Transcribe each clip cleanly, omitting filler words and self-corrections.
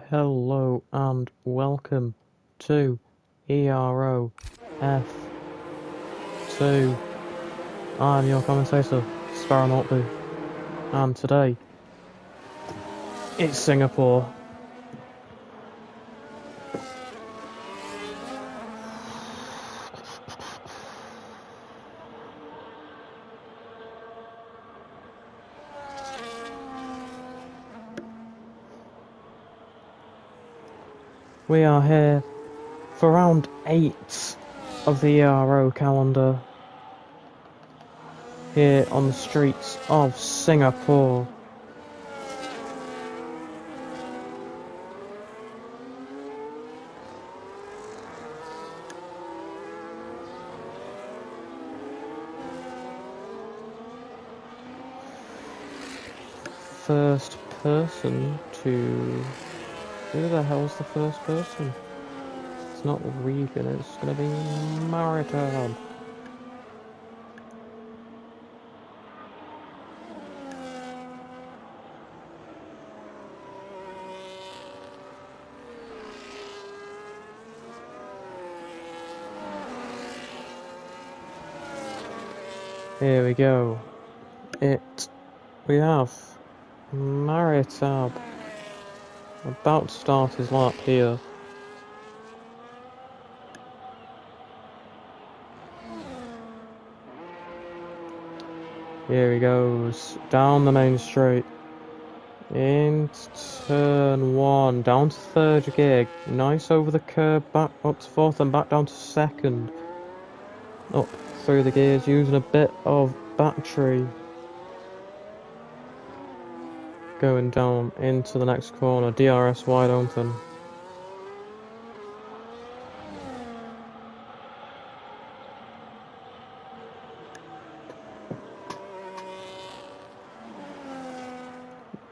Hello and welcome to ERO F2. I'm your commentator, Sparrow Maltby, and today it's Singapore. We are here for round 8 of the ERO calendar, here on the streets of Singapore. First person to... Who the hell's the first person? It's not Regan, it's gonna be Maritab. Here we go. We have Maritab about to start his lap here. Here he goes, down the main straight, into turn 1, down to third gear, nice over the curb, back up to fourth and back down to second. Up through the gears, using a bit of battery. Going down into the next corner, DRS wide open.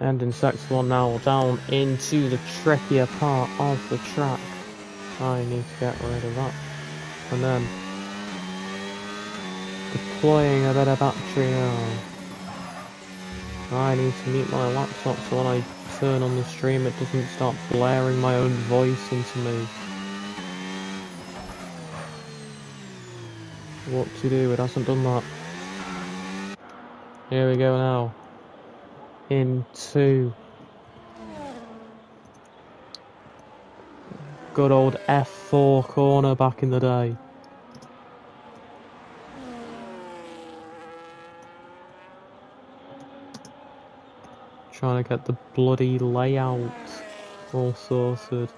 And in sector 1 now, down into the trickier part of the track. I need to get rid of that. And then deploying a bit of battery now. I need to mute my laptop so when I turn on the stream it doesn't start blaring my own voice into me. What to do, it hasn't done that. Here we go now. Into good old F4 corner back in the day. Trying to get the bloody layout all sorted.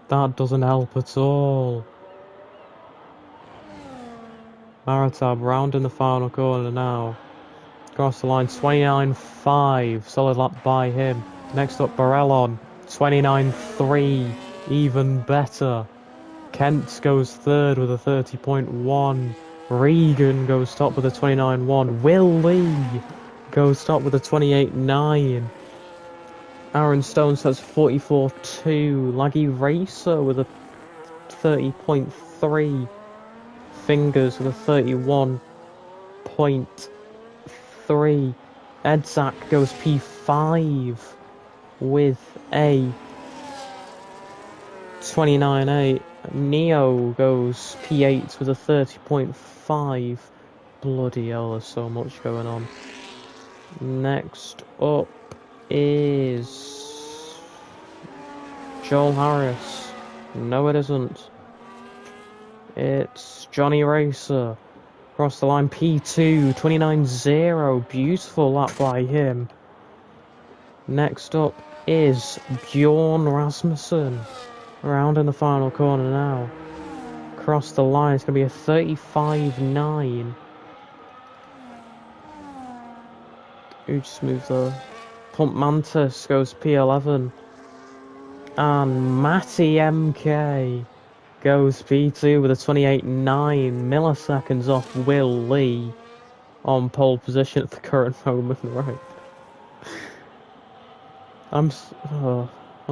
That doesn't help at all. Maritab round in the final corner now. Across the line, 29.5, solid lap by him. Next up, Barellon, 29.3, even better. Kent goes third with a 30.1. Regan goes top with a 29.1. Will Lee goes top with a 28.9. Aaron Stone says 44.2. Laggy Racer with a 30.3. Fingers with a 31.3. Edzak goes P5 with a 29.8. Neo goes P8 with a 30.5. Bloody hell, there's so much going on. Next up is Joel Harris. No, it isn't. It's Johnny Racer. Across the line, P2, 29.0. Beautiful lap by him. Next up is Bjorn Rasmussen. Around in the final corner now. Across the line, it's going to be a 35.9. Who just moved there? Pump Mantis goes P11. And Matty MK goes P2 with a 28.9 milliseconds off Will Lee on pole position at the current moment, right? I'm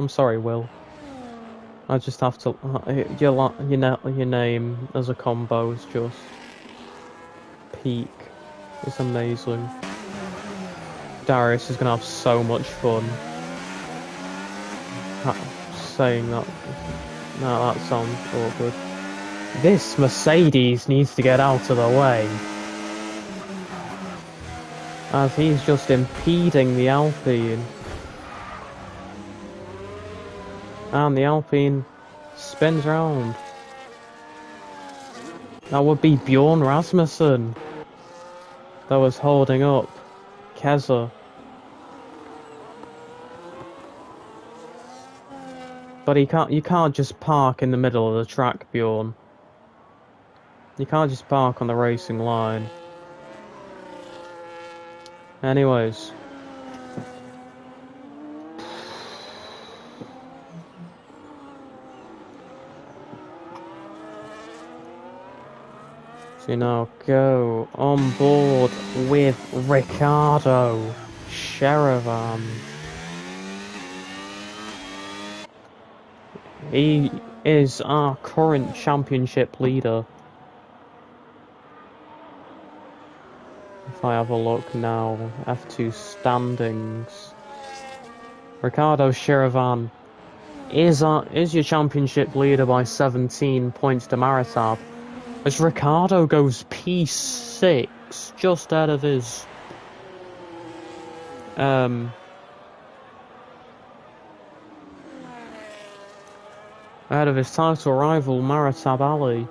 sorry, Will. I just have to. Your name as a combo is just peak. It's amazing. Darius is gonna have so much fun saying that. No, that sounds awkward. This Mercedes needs to get out of the way, as he's just impeding the Alpine. And the Alpine spins round. That would be Bjorn Rasmussen that was holding up Keza. But you can't just park in the middle of the track, Bjorn. You can't just park on the racing line. Anyways. So now go on board with Ricardo Sheridan. He is our current championship leader. If I have a look now, F2 standings. Ricardo Sheridan is your championship leader by 17 points to Maritab. As Ricardo goes P6, just out of his title rival Maritab Ali.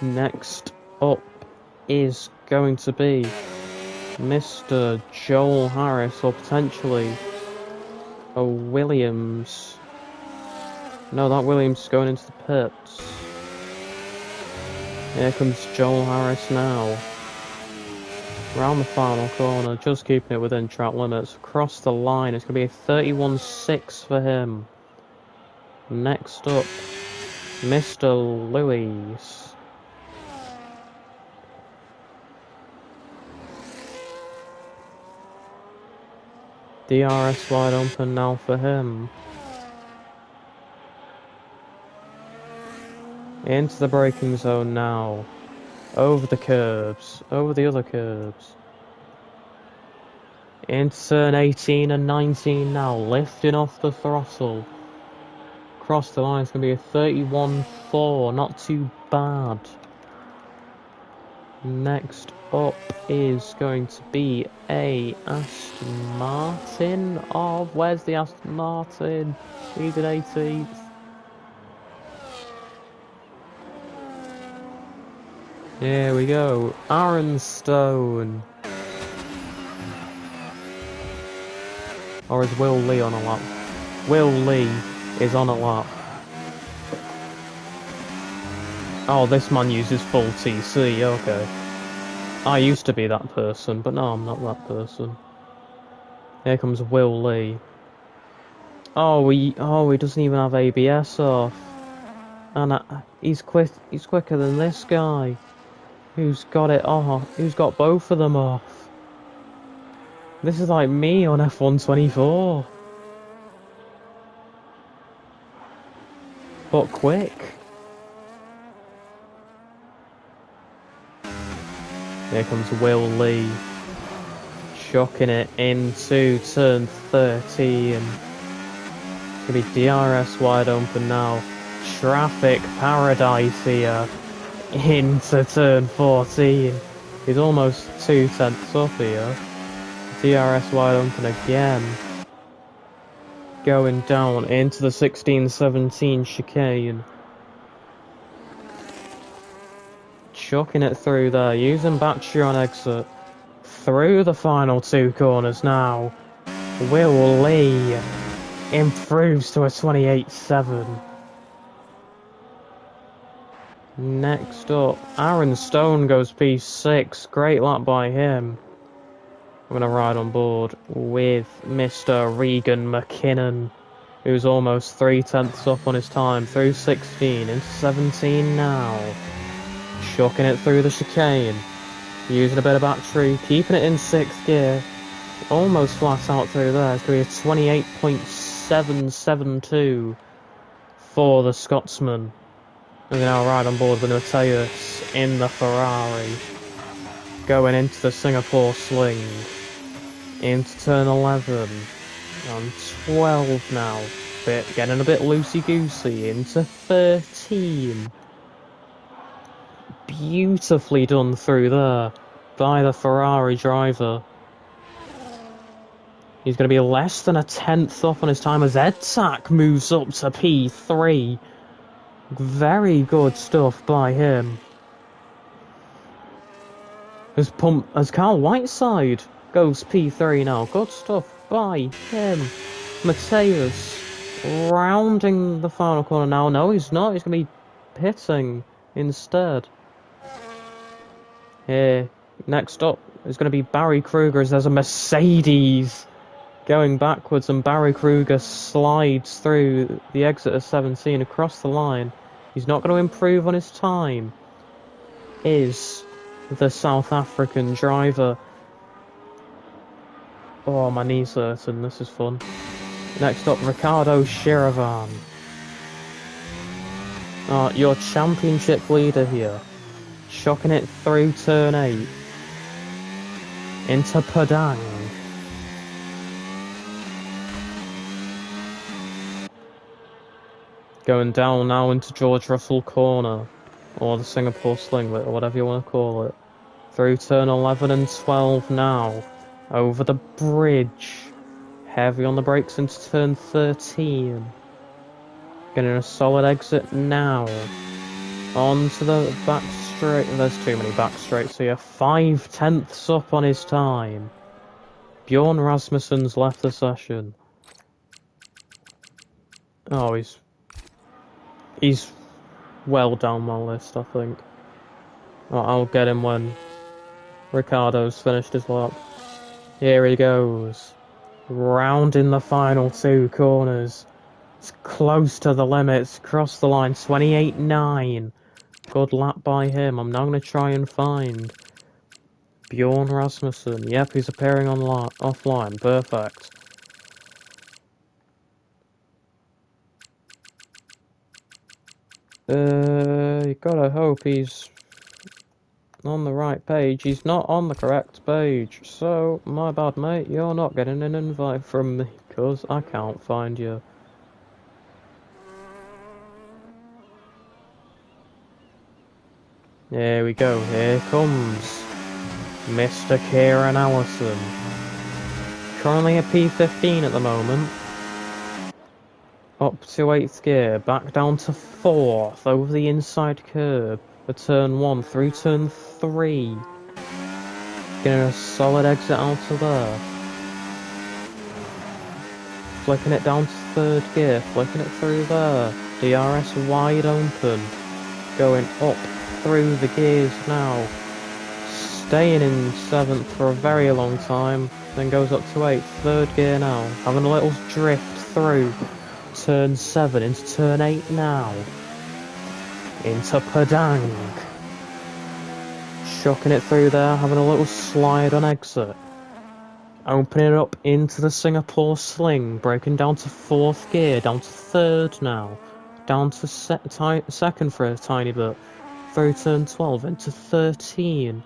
Next up is going to be Mr. Joel Harris, or potentially a Williams. No, that Williams is going into the pits. Here comes Joel Harris now. Around the final corner, just keeping it within track limits. Across the line, it's going to be a 31.6 for him. Next up, Mr. Lewis. DRS wide open now for him. Into the braking zone now. Over the curbs. Over the other curbs. Into turn 18 and 19 now. Lifting off the throttle. Across the line, it's going to be a 31.4. Not too bad. Next up is going to be a Aston Martin. Oh, where's the Aston Martin? He's at 18th. Here we go. Aaron Stone. Or is Will Lee on a lap? Will Lee is on a lap. Oh, this man uses full TC, okay. I used to be that person, but no, I'm not that person. Here comes Will Lee. Oh, he doesn't even have ABS off. And he's quicker than this guy. Who's got it off? Who's got both of them off? This is like me on F124. But quick. Here comes Will Lee, chucking it into turn 30, and it's going to be DRS wide open now. Traffic paradise here into turn 14. He's almost 2/10 up here. DRS wide open again. Going down into the 16-17 chicane. Chucking it through there, using battery on exit. Through the final two corners now. Will Lee improves to a 28.7. Next up, Aaron Stone goes P6. Great lap by him. I'm going to ride on board with Mr. Regan McKinnon, who's almost 3/10 up on his time. Through 16 into 17 now. Chucking it through the chicane, using a bit of battery, keeping it in 6th gear, almost flat out through there. It's going to be a 28.772 for the Scotsman. We now ride on board with Mateus in the Ferrari. Going into the Singapore Sling. Into turn 11. On 12 now. Getting a bit loosey-goosey. Into 13. Beautifully done through there by the Ferrari driver. He's going to be less than a tenth off on his time as Edsack moves up to P3. Very good stuff by him. As Carl Whiteside goes P3 now. Good stuff by him. Mateus rounding the final corner now. No, he's not. He's going to be pitting instead. Here, next up is going to be Barry Kruger as there's a Mercedes going backwards and Barry Kruger slides through the exit of 17 across the line. He's not going to improve on his time. Is the South African driver. Oh, my knee's hurting. This is fun. Next up, Ricardo Shiravan. Your championship leader here. Shocking it through turn 8. Into Padang. Going down now into George Russell Corner. Or the Singapore Slinglet, or whatever you want to call it. Through turn 11 and 12 now. Over the bridge. Heavy on the brakes into turn 13. Getting a solid exit now. Onto the back straight. There's too many back straights here. 5/10ths up on his time. Bjorn Rasmussen's left the session. Oh, he's well down my list, I think. I'll get him when Ricardo's finished his lap. Here he goes. Rounding the final 2 corners. It's close to the limits. Cross the line. 28.9. Good lap by him. I'm now going to try and find Bjorn Rasmussen. Yep, he's appearing offline. Perfect. You gotta hope he's on the right page. He's not on the correct page. So, my bad, mate. You're not getting an invite from me, because I can't find you. Here we go. Here comes Mr. Kieran Allison. Currently a P15 at the moment. Up to 8th gear, back down to 4th, over the inside curb, for turn 1, through turn 3. Getting a solid exit out of there. Flicking it down to 3rd gear, flicking it through there. DRS wide open. Going up through the gears now. Staying in 7th for a very long time, then goes up to 8th, 3rd gear now. Having a little drift through. Turn 7 into turn 8 now. Into Padang. Shocking it through there, having a little slide on exit. Opening it up into the Singapore Sling, breaking down to 4th gear, down to 3rd now. Down to 2nd for a tiny bit. Through turn 12 into 13.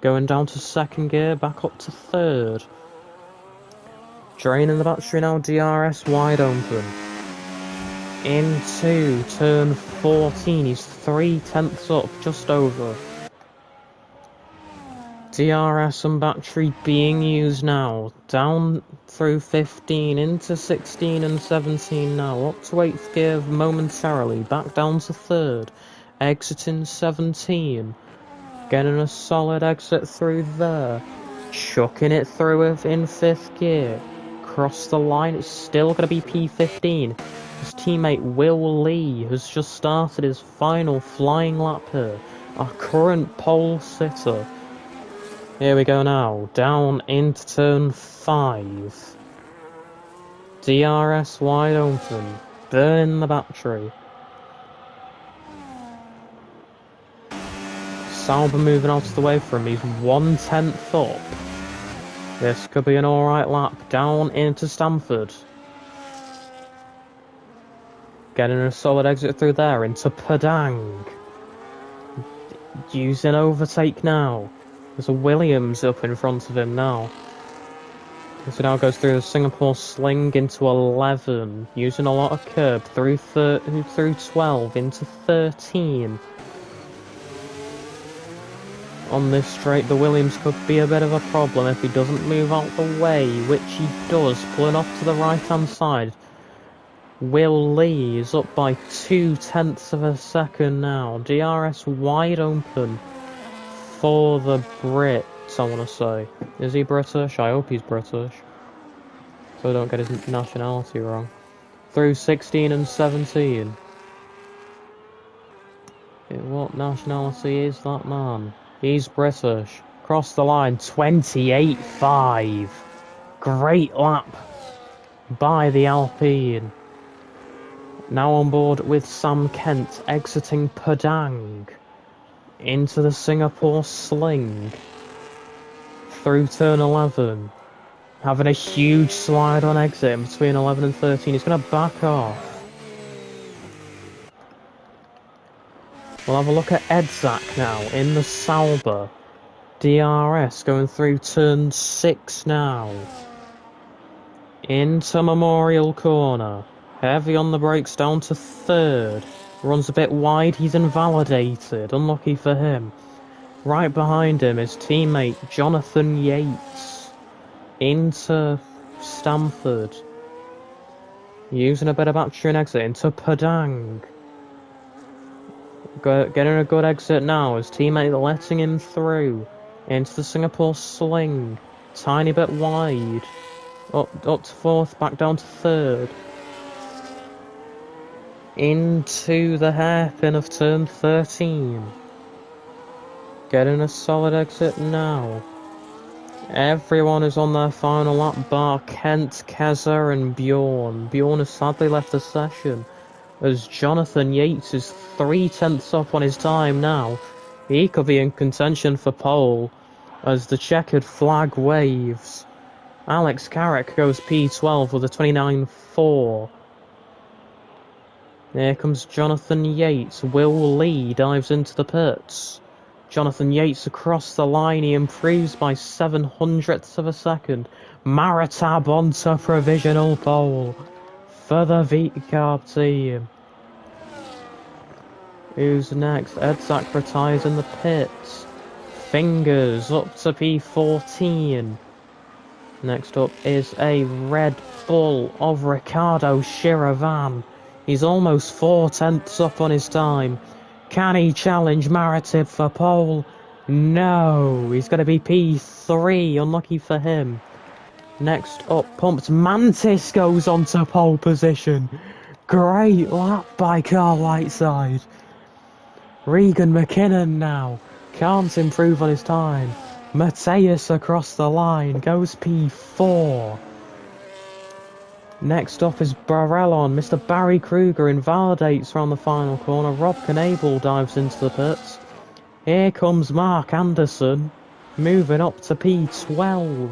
Going down to 2nd gear, back up to 3rd. Draining the battery now, DRS wide open. Into turn 14, he's 3/10ths up, just over. DRS and battery being used now, down through 15, into 16 and 17 now, up to 8th gear momentarily, back down to 3rd, exiting 17, getting a solid exit through there, chucking it through in 5th gear, across the line, it's still going to be P15. His teammate Will Lee has just started his final flying lap here, our current pole sitter. Here we go now, down into turn 5. DRS wide open, burning the battery. Sauber moving out of the way from him, he's 1/10th up. This could be an alright lap, down into Stamford. Getting a solid exit through there into Padang. Using overtake now. There's a Williams up in front of him now. So now goes through the Singapore Sling into 11, using a lot of curb through 12 into 13. On this straight, the Williams could be a bit of a problem if he doesn't move out the way, which he does, pulling off to the right-hand side. Will Lee is up by 0.2 of a second now. DRS wide open for the Brits, I want to say. Is he British? I hope he's British, so I don't get his nationality wrong. Through 16 and 17. What nationality is that man? He's British. Cross the line, 28.5. Great lap by the Alpine. Now on board with Sam Kent, exiting Padang into the Singapore Sling through turn 11, having a huge slide on exit between 11 and 13. He's going to back off. We'll have a look at Edzak now in the Sauber. DRS going through turn 6 now. Into Memorial Corner. Heavy on the brakes, down to 3rd. Runs a bit wide, he's invalidated. Unlucky for him. Right behind him is teammate Jonathan Yates. Into Stamford. Using a bit of action exit into Padang. Getting a good exit now. His teammate letting him through. Into the Singapore Sling. Tiny bit wide. Up to 4th, back down to 3rd. Into the hairpin of turn 13. Getting a solid exit now. Everyone is on their final lap bar. Kent, Keza and Bjorn. Bjorn has sadly left the session, as Jonathan Yates is 0.3 up on his time now. He could be in contention for pole as the checkered flag waves. Alex Carrick goes P12 with a 29.4. Here comes Jonathan Yates. Will Lee dives into the pits. Jonathan Yates across the line. He improves by 0.07 of a second. Maritab onto provisional pole for the VCARB team. Who's next? Edzak retires in the pits. Fingers up to P14. Next up is a Red Bull of Ricardo Shiravan. He's almost 0.4 up on his time. Can he challenge Maritib for pole? No, he's going to be P3, unlucky for him. Next up, Pumped Mantis goes onto pole position. Great lap by Carl Whiteside. Regan McKinnon now, can't improve on his time. Mateus across the line, goes P4. Next up is Barellon. Mr. Barry Kruger invalidates around the final corner. Rob Knable dives into the pits. Here comes Mark Anderson, moving up to P12.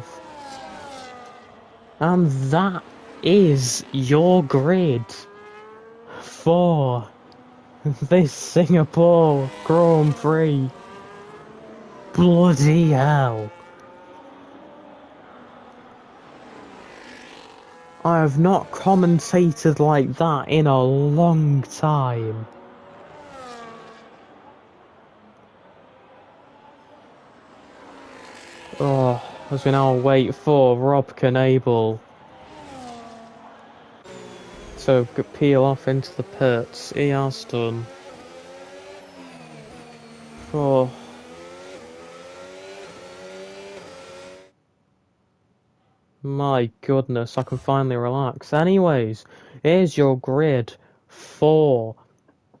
And that is your grid for this Singapore Grand Prix. Bloody hell. I have not commentated like that in a long time. Oh, as we now wait for Rob Knable to peel off into the pits. He has done. Oh. My goodness, I can finally relax. Anyways, here's your grid for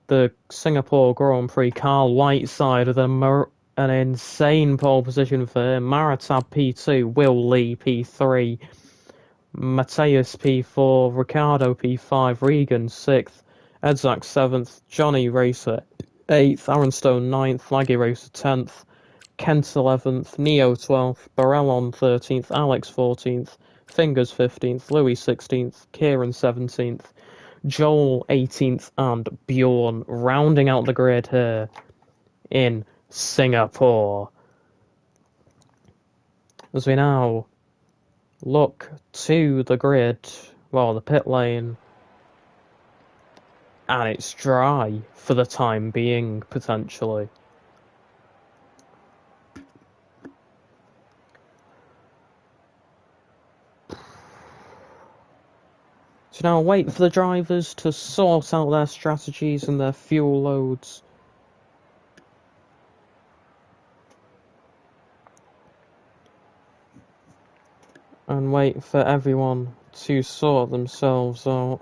the Singapore Grand Prix. Carl Whiteside with an insane pole position for him. Maritab P2, Will Lee P3, Mateus P4, Ricardo P5, Regan 6th, Edzak 7th, Johnny Racer 8th, Aaron Stone 9th, Flaggy Racer 10th, Kent 11th, Neo 12th, Barellon 13th, Alex 14th, Fingers 15th, Louis 16th, Kieran 17th, Joel 18th and Bjorn rounding out the grid here in Singapore. As we now look to the grid, well, the pit lane, and it's dry for the time being, potentially. So now wait for the drivers to sort out their strategies and their fuel loads. And wait for everyone to sort themselves out.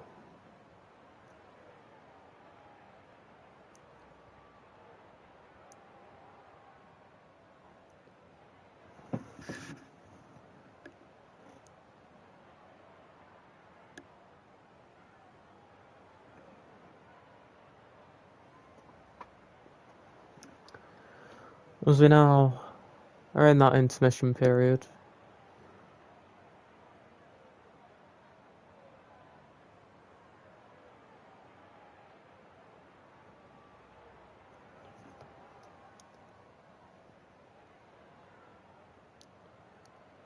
As we now are in that intermission period.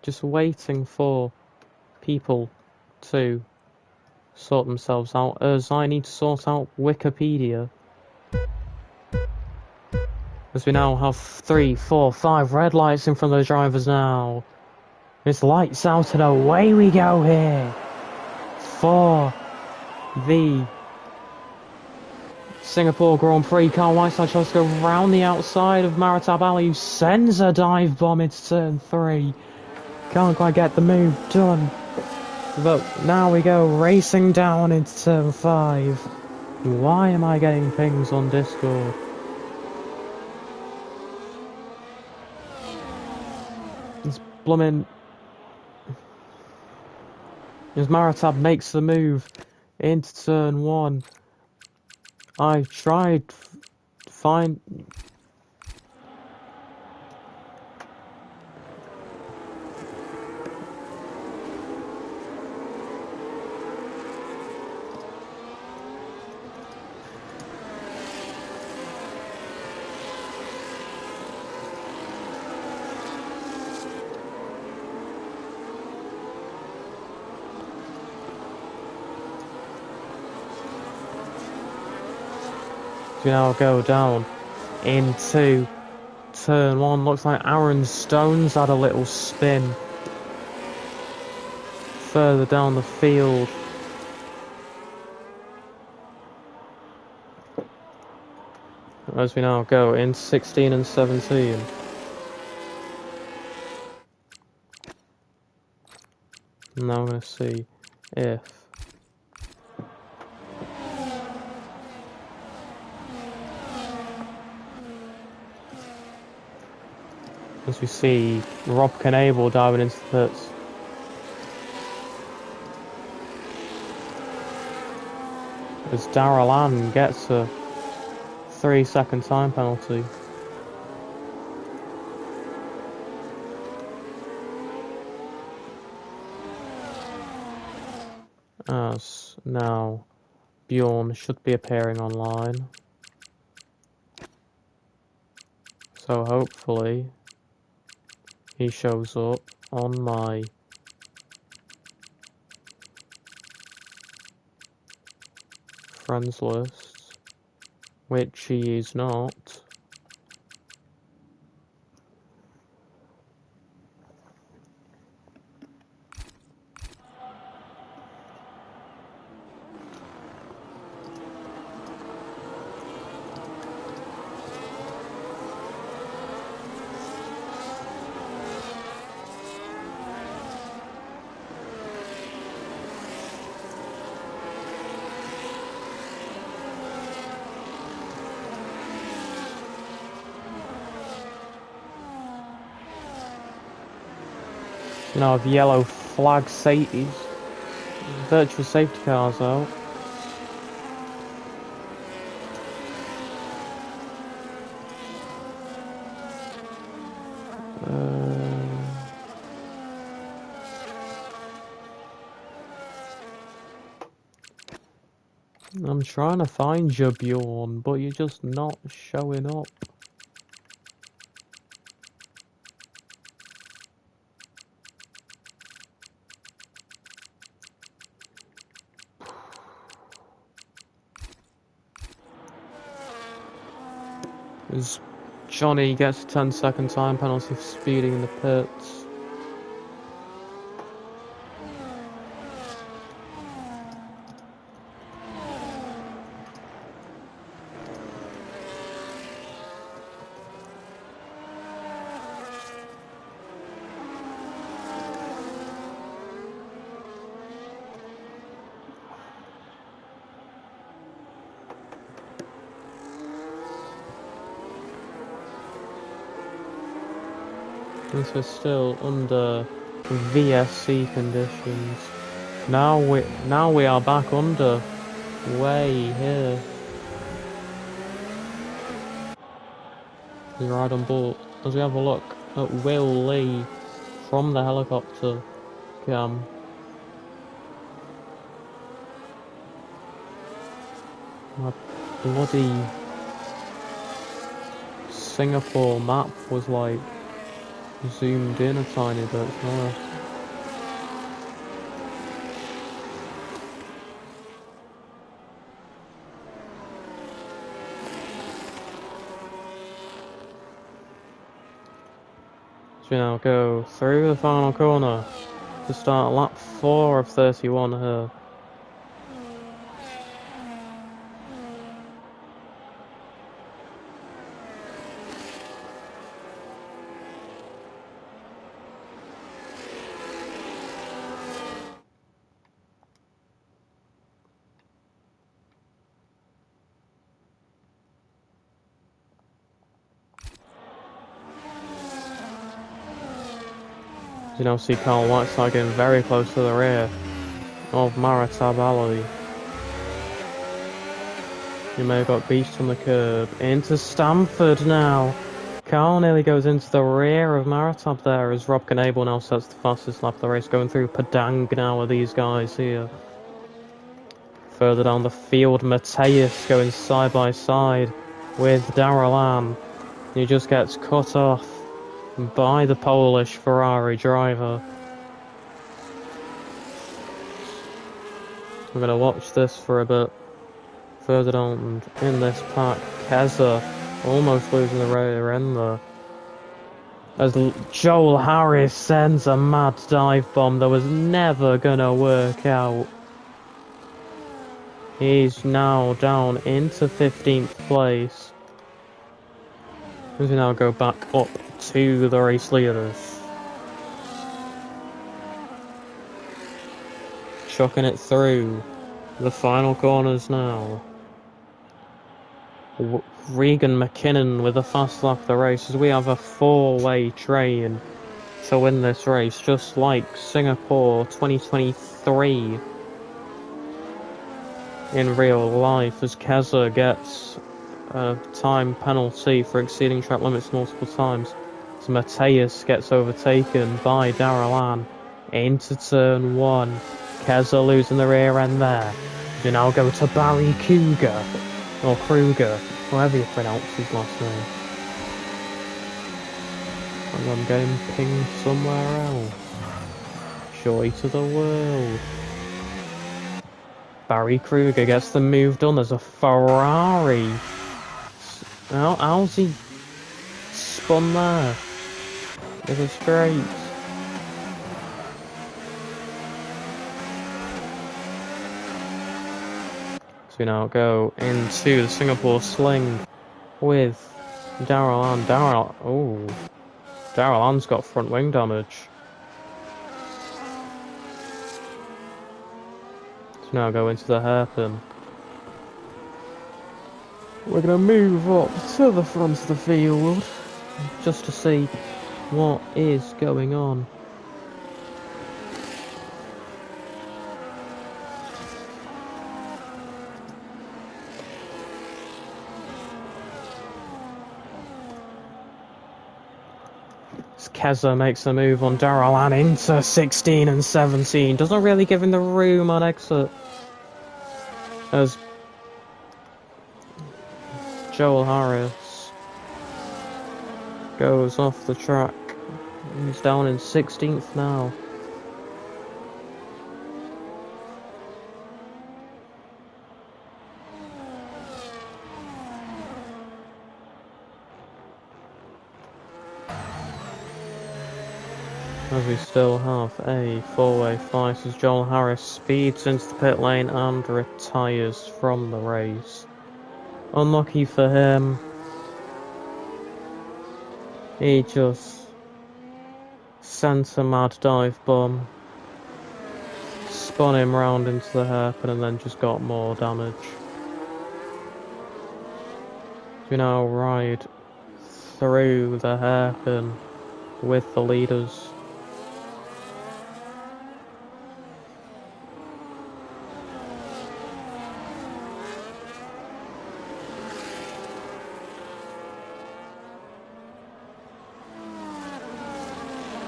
Just waiting for people to sort themselves out, as I need to sort out Wikipedia. As we now have 3, 4, 5 red lights in front of the drivers now. It's lights out and away we go here for the Singapore Grand Prix. Carl Whiteside tries to go round the outside of Maritab Ali, who sends a dive bomb into turn 3. Can't quite get the move done. But now we go racing down into turn 5. Why am I getting pings on Discord? It's blooming. As Maritab makes the move into turn 1. I tried to find. We now go down into turn 1. Looks like Aaron Stone's had a little spin further down the field. As we now go in 16 and 17. Now I'm going to see if as we see Rob Knable diving into the pits. As Darrell Ann gets a 3-second time penalty. As now Bjorn should be appearing online. So hopefully he shows up on my friends list, which he is not. You know, have yellow flag safeties, virtual safety cars out. I'm trying to find you, Bjorn, but you're just not showing up. As Johnny gets a 10-second time penalty for speeding in the pits. This is still under VSC conditions. Now we are back under way here. We ride on board as we have a look at Will Lee from the helicopter cam. My bloody Singapore map was like zoomed in a tiny bit more. So we now go through the final corner to start lap 4 of 31 here. You now see Carl Whiteside getting very close to the rear of Maritab Ali. You may have got beached on the curb. Into Stamford now. Carl nearly goes into the rear of Maritab there as Rob Knable now sets the fastest lap of the race. Going through Padang now with these guys here. Further down the field, Mateus going side by side with Darrell Ann. He just gets cut off by the Polish Ferrari driver. We're going to watch this for a bit. Further down in this pack, Keza almost losing the rear end there. As Joel Harris sends a mad dive bomb that was never going to work out. He's now down into 15th place. As we now go back up to the race leaders. Chucking it through the final corners now. Regan McKinnon with a fast lap of the race as we have a 4-way train to win this race, just like Singapore 2023 in real life, as Keza gets a time penalty for exceeding track limits multiple times. So Mateus gets overtaken by Darrell Ann into turn 1. Keza losing the rear end there. We now go to Barry Cougar, or Kruger, however you pronounce his last name. And I'm getting pinged somewhere else. Joy to the world. Barry Kruger gets the move done. There's a Ferrari. How's he spun there? It was great. So we now go into the Singapore Sling with Darrell Ann. Darrell Ann's got front wing damage. So now go into the hairpin. We're going to move up to the front of the field just to see what is going on. Keza makes a move on Darrell Ann into 16 and 17. Doesn't really give him the room on exit. As Joel Harris goes off the track. He's down in 16th now. As we still have a four-way fight as Joel Harris speeds into the pit lane and retires from the race. Unlucky for him. He just sent a mad dive bomb, spun him round into the hairpin and then just got more damage. We now ride through the hairpin with the leaders.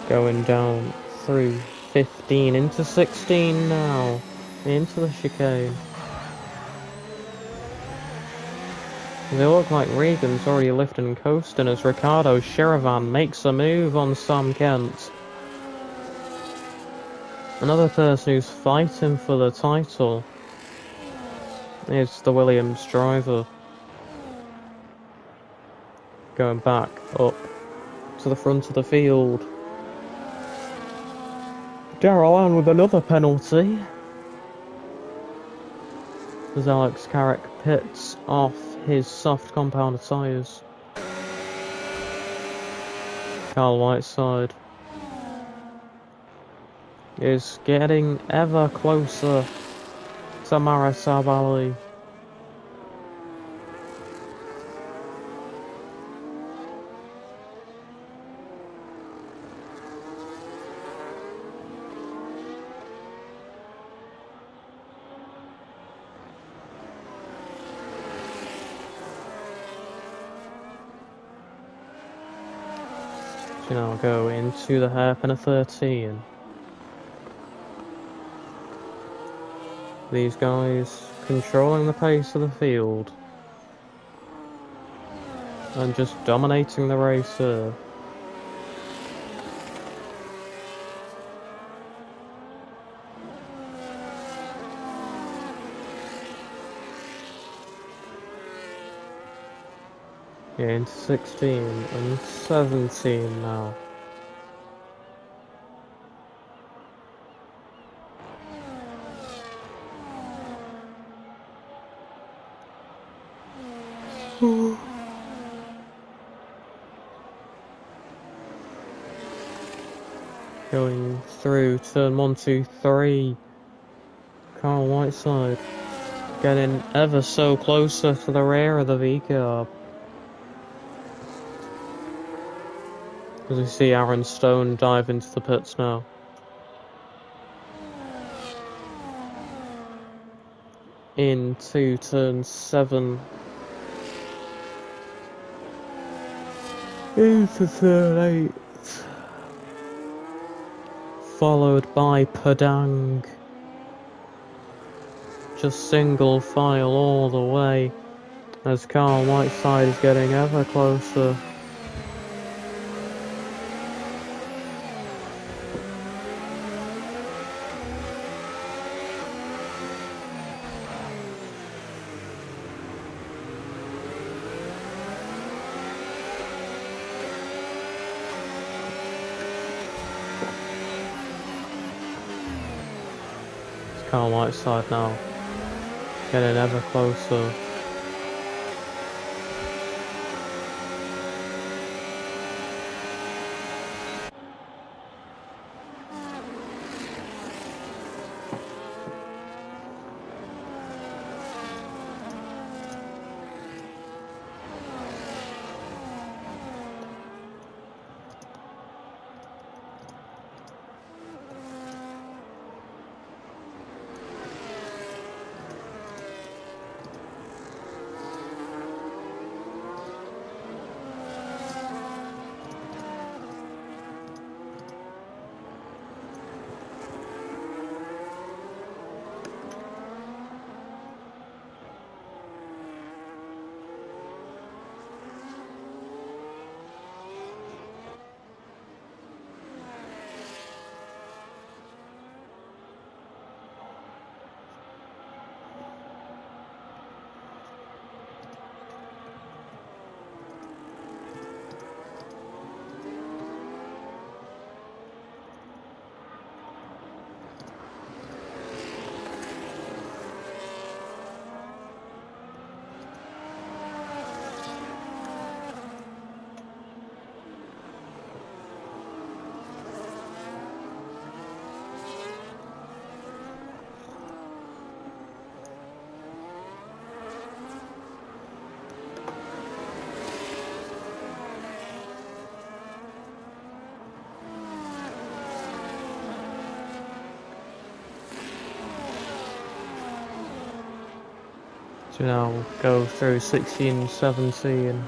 Going down through 15 into 16 now, into the chicane. They look like Regan's already lifting and coasting as Ricardo Shiravan makes a move on Sam Kent. Another person who's fighting for the title is the Williams driver. Going back up to the front of the field. Darrell Ann with another penalty. As Alex Carrick pits off his soft compounded tyres. Carl Whiteside is getting ever closer to Mara Sabali. We now go into the hairpin of 13. These guys controlling the pace of the field and just dominating the race here. Yeah, into 16 and 17 now. Going through turn 1, 2, 3. Carl Whiteside getting ever so closer to the rear of the V-Carb. As we see Aaron Stone dive into the pits now. Into turn 7. Into turn 8. Followed by Padang. Just single file all the way as Carl Whiteside is getting ever closer. It's Carl Whiteside now, getting ever closer. To now go through 16, 17.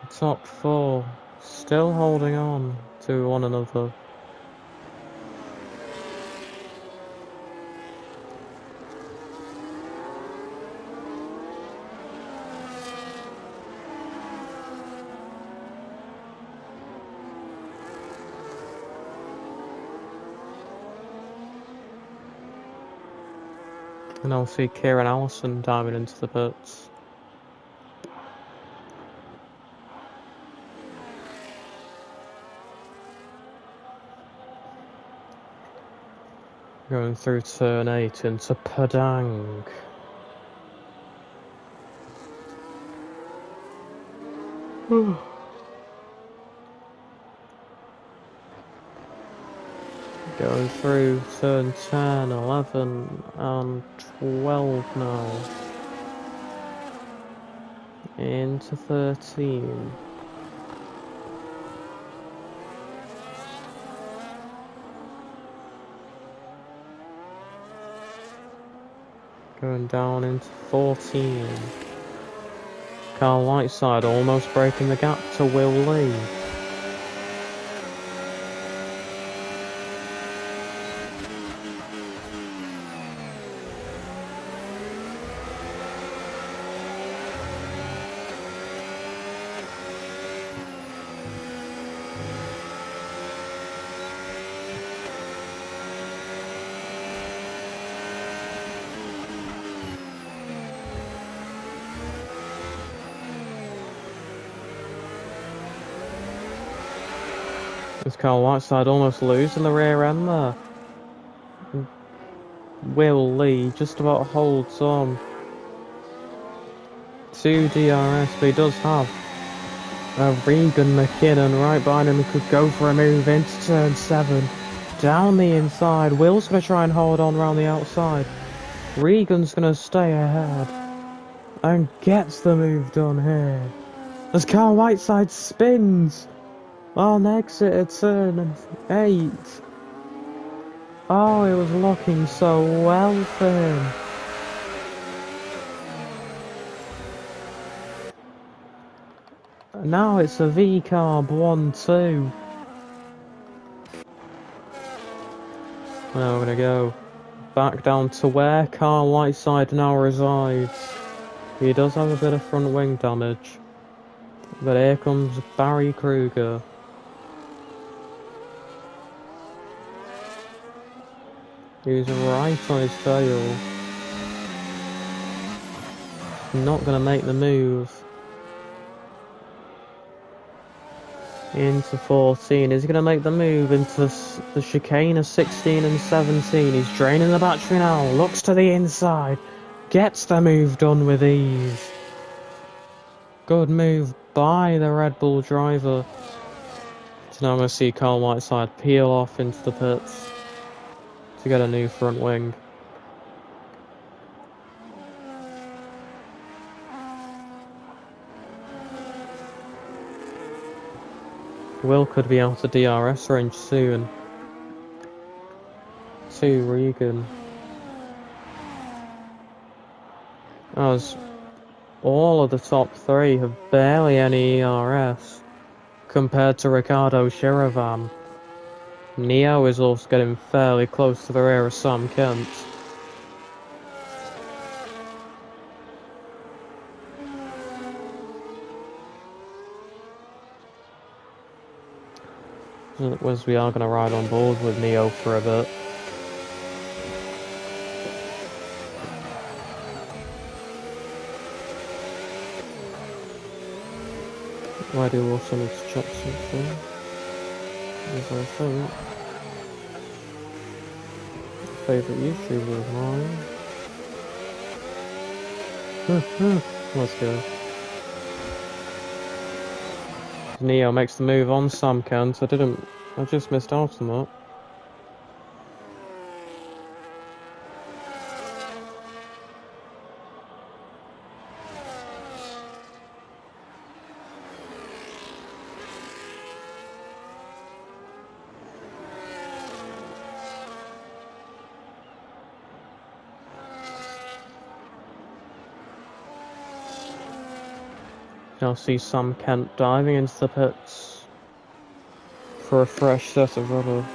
Top 4 still holding on to one another. And I'll see Kieran Allison diving into the pits. Going through turn 8 into Padang. Going through turn 10, 11 and 12 now. Into 13. Going down into 14. Carl Whiteside almost breaking the gap to Will Lee. Is Carl Whiteside almost losing the rear end there? Will Lee just about holds on to DRS, but he does have Regan McKinnon right behind him who could go for a move into turn 7. Down the inside, Will's going to try and hold on around the outside. Regan's going to stay ahead and gets the move done here. As Carl Whiteside spins on exit at turn 8. Oh, it was looking so well for him. Now it's a V-carb 1-2. Now we're going to go back down to where Carl Whiteside now resides. He does have a bit of front wing damage. But here comes Barry Kruger. He's right on his tail. Not going to make the move. Into 14. Is he going to make the move into the chicane of 16 and 17? He's draining the battery now. Looks to the inside. Gets the move done with ease. Good move by the Red Bull driver. So now I'm going to see Carl Whiteside peel off into the pits to get a new front wing. Will could be out of DRS range soon. To Regan. As all of the top 3 have barely any ERS compared to Ricardo Shiravan. Neo is also getting fairly close to the rear of Sam Kent. As we are going to ride on board with Neo for a bit. I do also need to check something. As I think, favourite YouTuber of mine. Let's go. Neo makes the move on Sam Kent. I just missed out on that. Now see Sam Kent diving into the pits for a fresh set of rubber.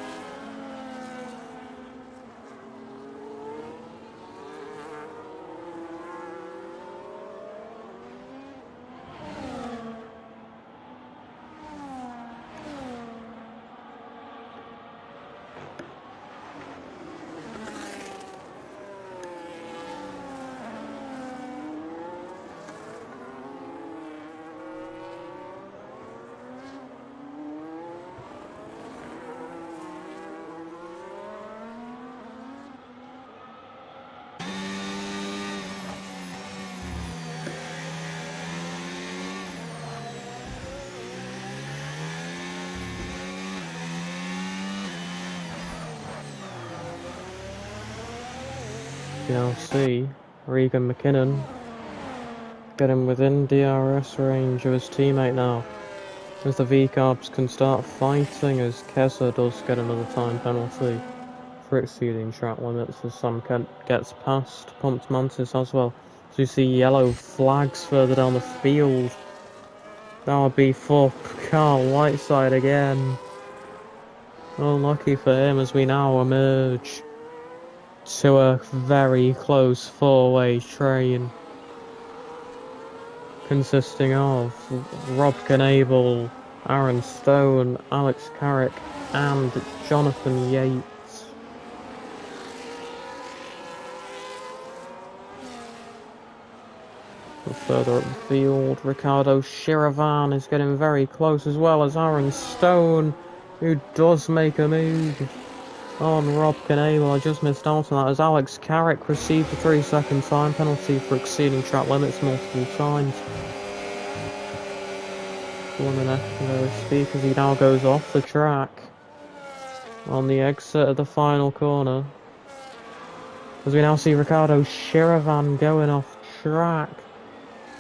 You now see Regan McKinnon getting within DRS range of his teammate now, as the V-Carbs can start fighting as Kesa does get another time penalty for exceeding track limits as Sam Kent gets past Pumped Mantis as well. So you see yellow flags further down the field. That would be for Carl Whiteside again. Unlucky for him as we now emerge to a very close four-way train consisting of Rob Knable, Aaron Stone, Alex Carrick and Jonathan Yates. Further up the field, Ricardo Shiravan is getting very close as well as Aaron Stone, who does make a move on Rob Knable. I just missed out on that as Alex Carrick received a 3-second time penalty for exceeding track limits multiple times. Speak as he now goes off the track on the exit of the final corner. As we now see Ricardo Shiravan going off track.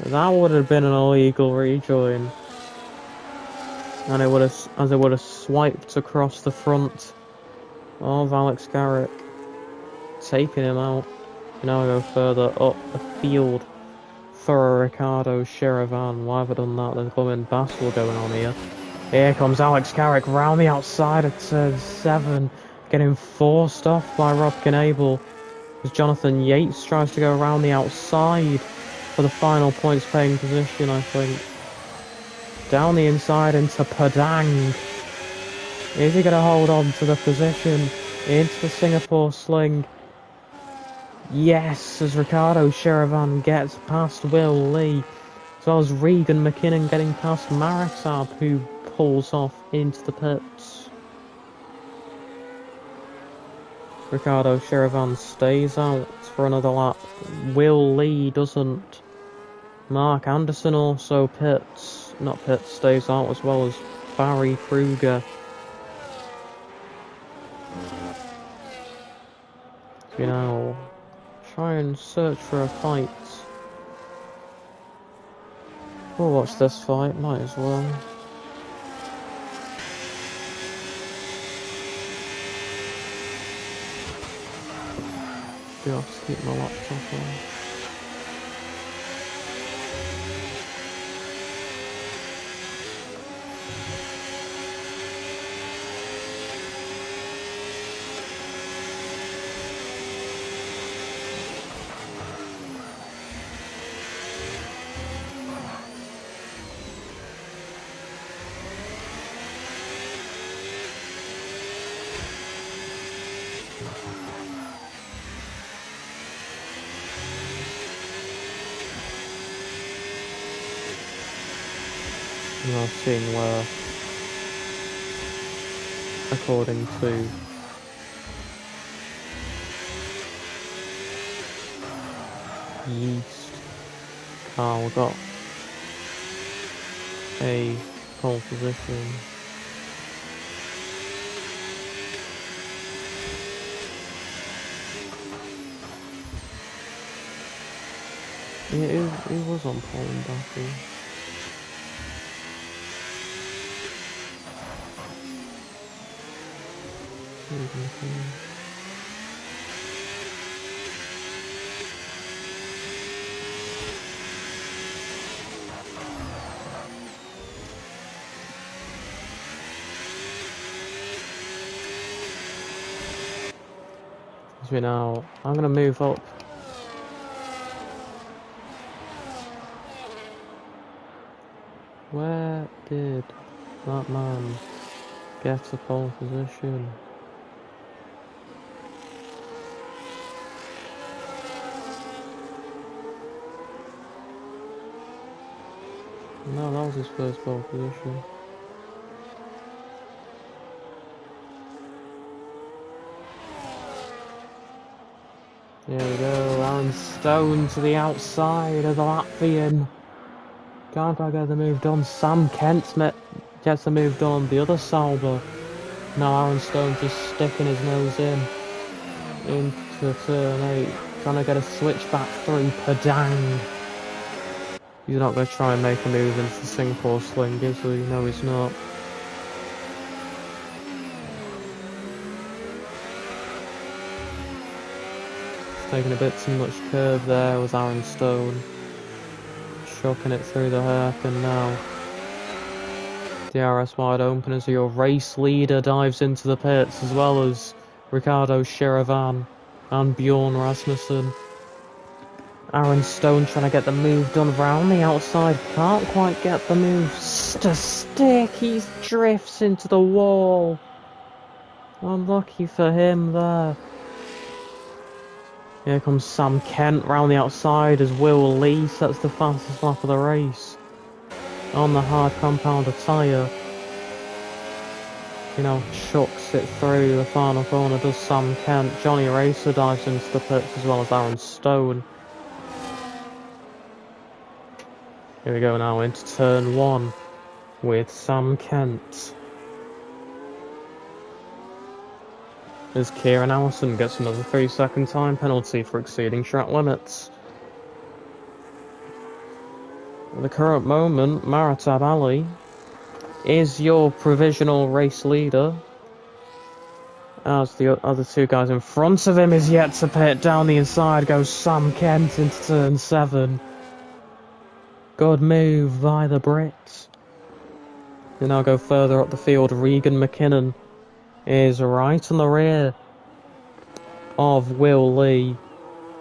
That would have been an illegal rejoin. And it would have swiped across the front of Alex Garrett, taking him out. Now I go further up the field for a Ricardo Shiravan. Why have I done that? There's a blooming battle going on here. Here comes Alex Carrick round the outside at turn 7, getting forced off by Rob Knable as Jonathan Yates tries to go around the outside for the final points paying position, I think. Down the inside into Padang. Is he going to hold on to the position into the Singapore Sling? Yes, as Ricardo Shiravan gets past Will Lee, as well as Regan McKinnon getting past Maritab, who pulls off into the pits. Ricardo Shiravan stays out for another lap. Will Lee doesn't. Mark Anderson also stays out as well as Barry Kruger. You know, try and search for a fight. We'll watch this fight, might as well. Do have to keep my laptop on. And I've seen where, according to Yeast, Carl got a pole position. Yeah, it was on pole in Baku. As we now, I'm going to move up. Where did that man get to pole position? No, that was his first pole position. There we go, Aaron Stone to the outside of the Latvian. Can't quite get the move done. Sam Kent gets the move done. The other Sauber. Now Aaron Stone just sticking his nose into turn 8. Trying to get a switch back through Padang. He's not going to try and make a move into the Singapore sling, is he? No, he's not. Taking a bit too much curve there was Aaron Stone. Chucking it through the hairpin now. DRS wide open as your race leader dives into the pits, as well as Ricardo Shiravan and Bjorn Rasmussen. Aaron Stone trying to get the move done round the outside. Can't quite get the move to stick. He drifts into the wall. Unlucky for him there. Here comes Sam Kent round the outside as Will Lee sets the fastest lap of the race. On the hard compounder tyre. You know, chucks it through the final corner, does Sam Kent. Johnny Racer dives into the pits as well as Aaron Stone. Here we go now into turn 1 with Sam Kent. As Kieran Allison gets another 3-second time penalty for exceeding track limits. At the current moment, Maritab Ali is your provisional race leader, as the other two guys in front of him is yet to pit. Down the inside goes Sam Kent into turn 7. Good move by the Brits. We now go further up the field. Regan McKinnon is right on the rear of Will Lee,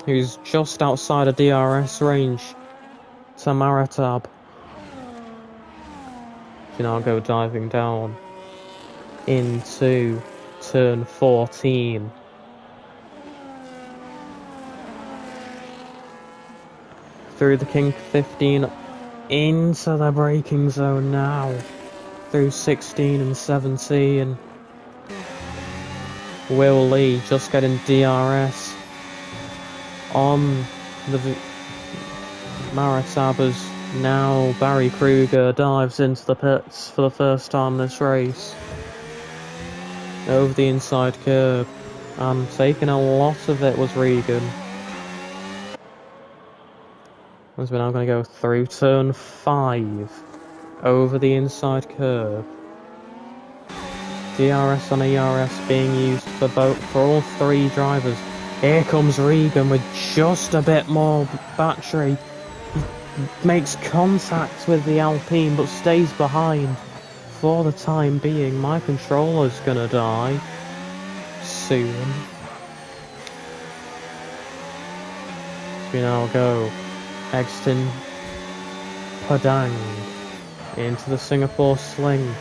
who's just outside of DRS range to Maritab. We now go diving down into turn 14. Through the kink 15 into the braking zone now. Through 16 and 17. Will Lee just getting DRS on the Maritabers. Now Barry Kruger dives into the pits for the first time this race. Over the inside curb. And taking a lot of it was Regan. As we're now going to go through turn 5. Over the inside curb. DRS on ERS being used for all three drivers. Here comes Regan with just a bit more battery. He makes contact with the Alpine but stays behind for the time being. My controller's gonna die soon. We now go exiting Padang into the Singapore sling.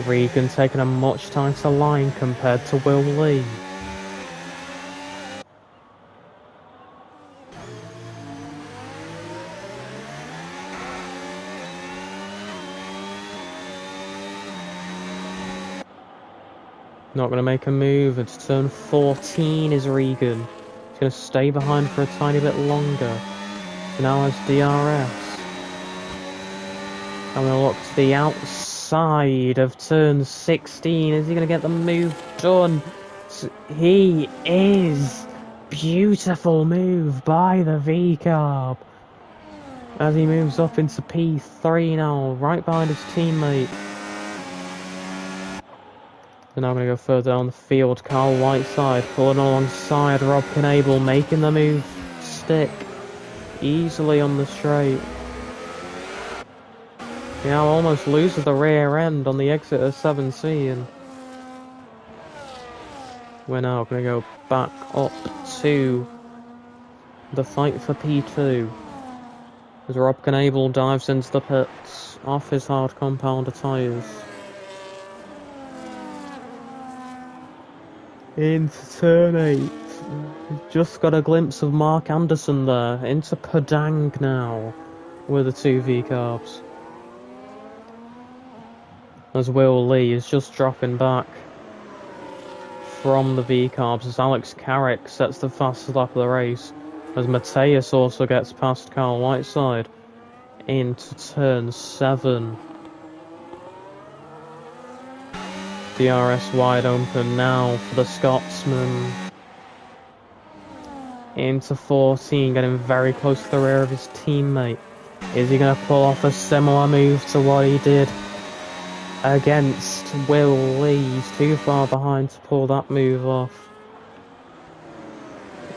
Regan taking a much tighter line compared to Will Lee. Not going to make a move. It's turn 14 is Regan. He's going to stay behind for a tiny bit longer. Now has DRS. I'm going to look to the outside of turn 16. Is he going to get the move done? He is. Beautiful move by the V-Carb. As he moves up into P3 now, right behind his teammate. We're now going to go further down the field. Carl Whiteside pulling alongside Rob Knable, making the move stick easily on the straight. He now almost loses the rear end on the exit of 17. We're now going to go back up to the fight for P2. As Rob Knable dives into the pits off his hard compounder tyres. Into turn 8. Just got a glimpse of Mark Anderson there. Into Padang now with the 2 V-carbs. As Will Lee is just dropping back from the V-carbs as Alex Carrick sets the fastest lap of the race. As Mateus also gets past Carl Whiteside into turn 7. DRS wide open now for the Scotsman. Into 14, getting very close to the rear of his teammate. Is he going to pull off a similar move to what he did against Will Lee? He's too far behind to pull that move off.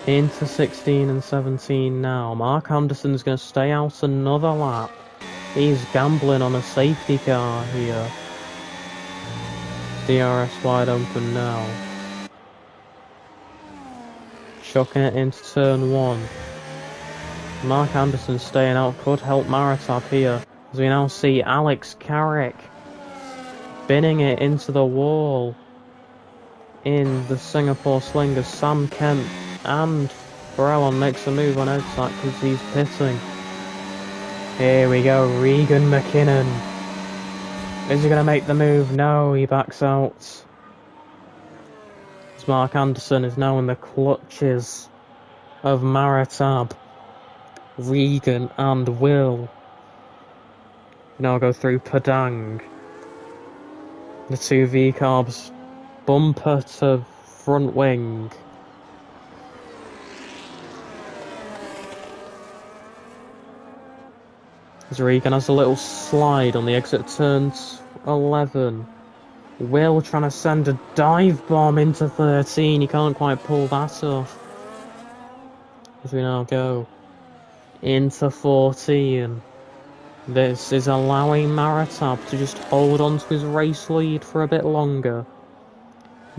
Into 16 and 17 now. Mark Anderson's going to stay out another lap. He's gambling on a safety car here. DRS wide open now. Chucking it into turn 1. Mark Anderson staying out could help Maritab here, as we now see Alex Carrick binning it into the wall in the Singapore Sling as Sam Kent and Borelon makes a move on outside because he's pitting. Here we go, Regan McKinnon. Is he going to make the move? No, he backs out. As Mark Anderson is now in the clutches of Maritab, Regan and Will. Now go through Padang. The 2 V-carbs, bumper to front wing. As Regan has a little slide on the exit turns 11. Will trying to send a dive bomb into 13. He can't quite pull that off. As we now go into 14. This is allowing Maritab to just hold on to his race lead for a bit longer.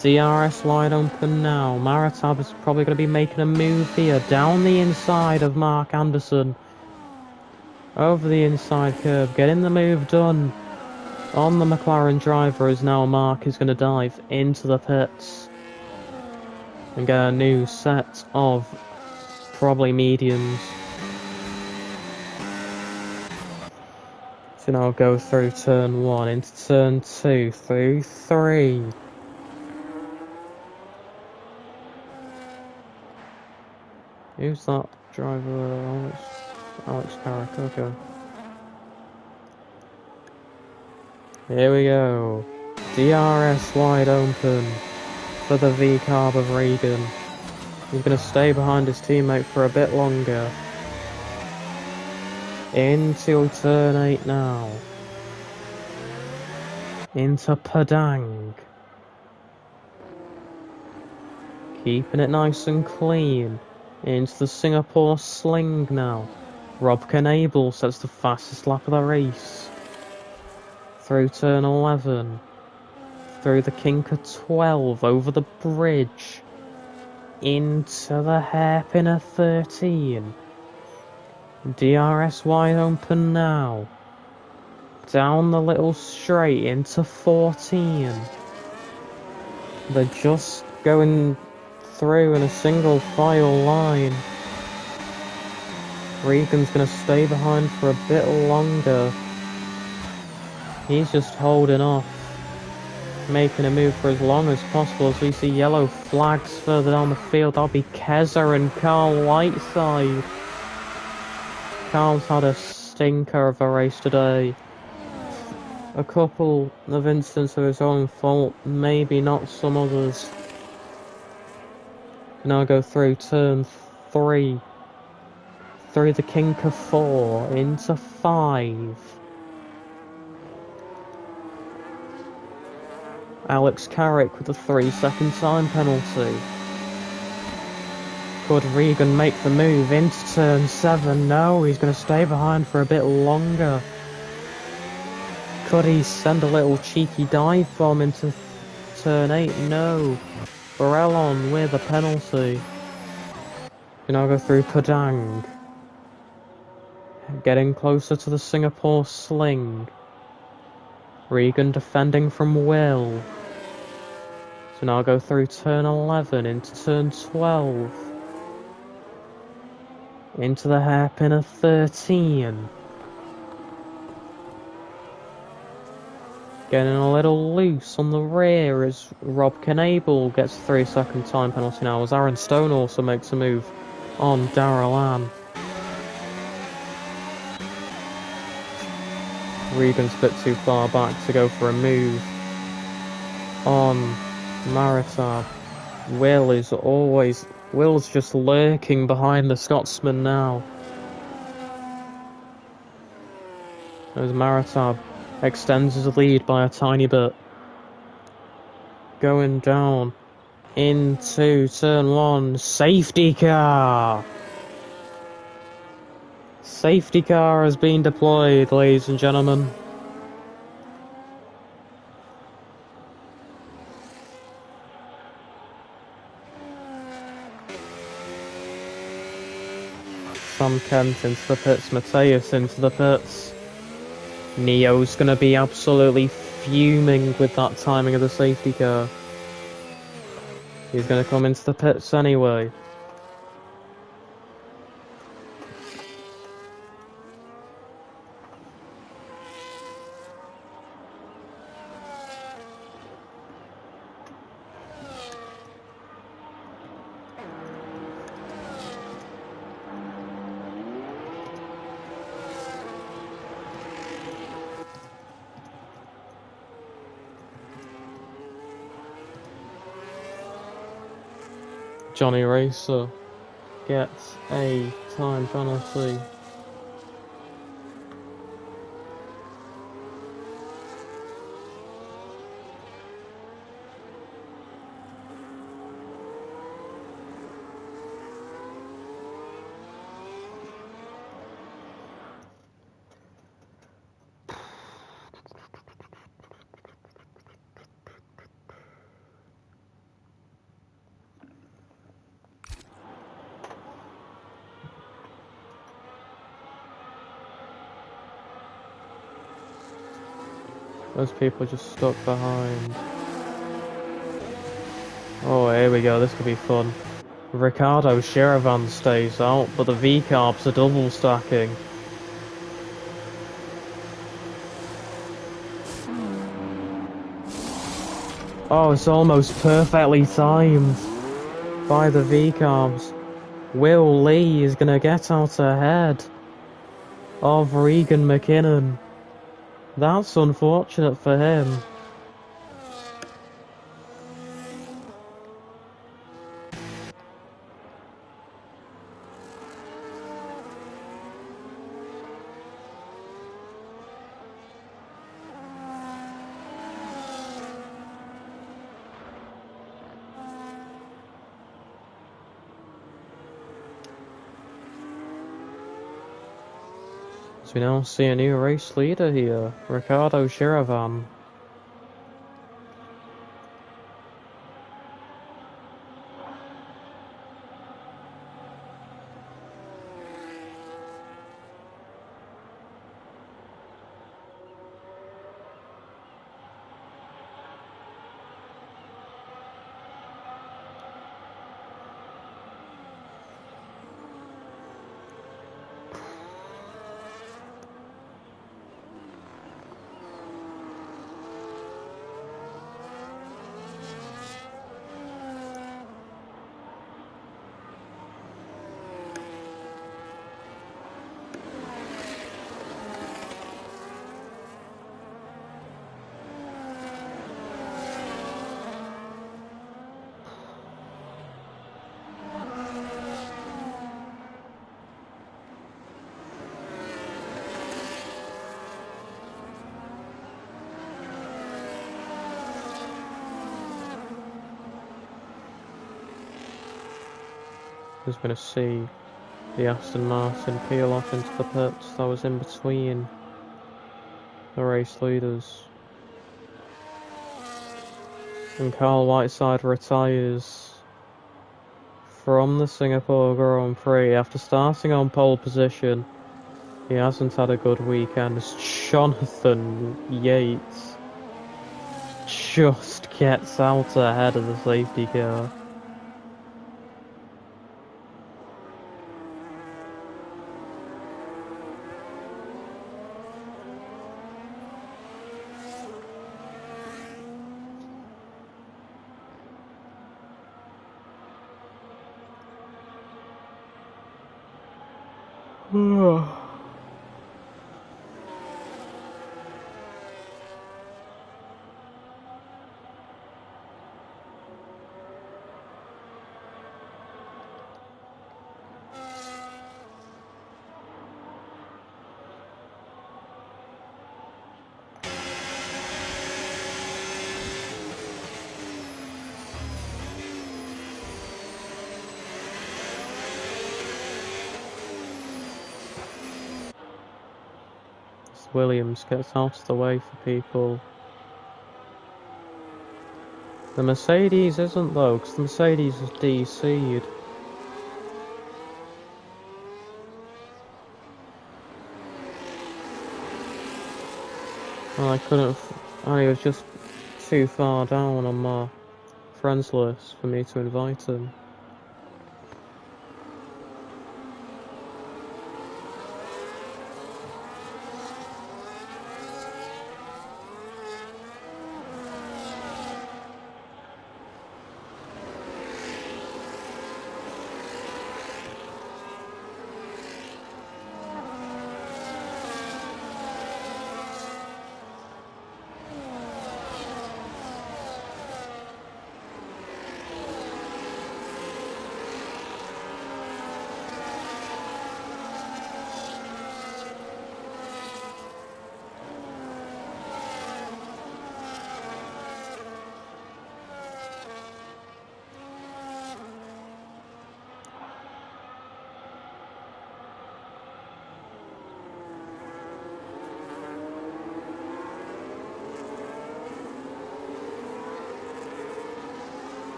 DRS wide open now. Maritab is probably going to be making a move here down the inside of Mark Anderson. Over the inside curb, getting the move done on the McLaren driver as now Mark is going to dive into the pits and get a new set of probably mediums. So now go through turn 1 into turn 2 through 3. Who's that driver? Alex Carrick, okay. Here we go. DRS wide open for the V-carb of Regan. He's going to stay behind his teammate for a bit longer. Into turn 8 now. Into Padang. Keeping it nice and clean. Into the Singapore Sling now. Rob Knable sets the fastest lap of the race. Through turn 11. Through the kink of 12. Over the bridge. Into the hairpin of 13. DRS wide open now. Down the little straight into 14. They're just going through in a single file line. Regan's going to stay behind for a bit longer. He's just holding off, making a move for as long as possible as we see yellow flags further down the field. That'll be Keza and Carl Whiteside. Carl's had a stinker of a race today. A couple of instances of his own fault, maybe not some others. Now go through turn 3. Through the kink of 4 into 5. Alex Carrick with a 3-second time penalty. Could Regan make the move into turn 7? No, he's going to stay behind for a bit longer. Could he send a little cheeky dive bomb into turn 8? No. Barellon with a penalty. We now go through Padang. Getting closer to the Singapore sling. Regan defending from Will. So now go through turn 11 into turn 12. Into the hairpin of 13. Getting a little loose on the rear as Rob Knable gets a 3-second time penalty now, as Aaron Stone also makes a move on Darrell Ann. Regan's a bit too far back to go for a move on Maritab. Will's just lurking behind the Scotsman now. As Maritab extends his lead by a tiny bit. Going down into turn 1. Safety car! Safety car has been deployed, ladies and gentlemen. Sam Kent into the pits, Mateus into the pits. Neo's going to be absolutely fuming with that timing of the safety car. He's going to come into the pits anyway. Johnny Racer gets a time penalty. Those people are just stuck behind. Oh, here we go, this could be fun. Ricardo Shiravan stays out, but the V-Carbs are double stacking. Oh, it's almost perfectly timed by the V-Carbs. Will Lee is going to get out ahead of Regan McKinnon. That's unfortunate for him. So we now see a new race leader here, Ricardo Shiravan. Who's going to see the Aston Martin peel off into the pits that was in between the race leaders. And Carl Whiteside retires from the Singapore Grand Prix after starting on pole position. He hasn't had a good weekend as Jonathan Yates just gets out ahead of the safety car. Williams gets out of the way for people. The Mercedes isn't though, because the Mercedes is DC'd. Well, I couldn't. He was just too far down on my friends list for me to invite him.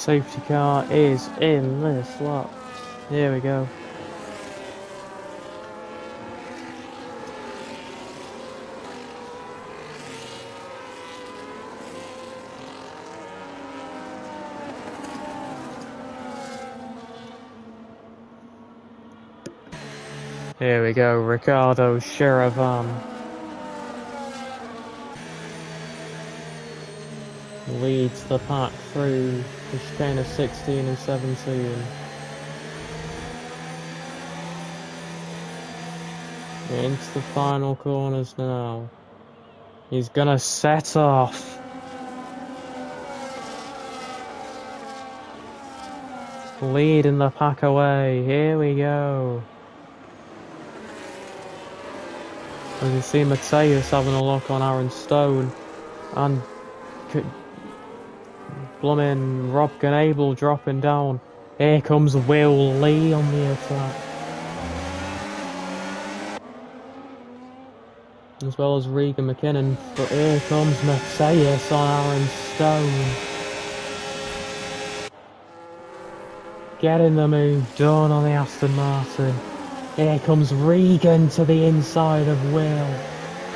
Safety car is in this lap. Here we go. Here we go, Ricardo Shiravan leads the pack through the chicane of 16 and 17. Into the final corners now. He's gonna set off. Leading the pack away. Here we go. As you see Mateus having a look on Aaron Stone. And blooming Rob Ganable dropping down. Here comes Will Lee on the attack. as well as Regan McKinnon. But here comes Mateus on Aaron Stone. Getting the move done on the Aston Martin. Here comes Regan to the inside of Will.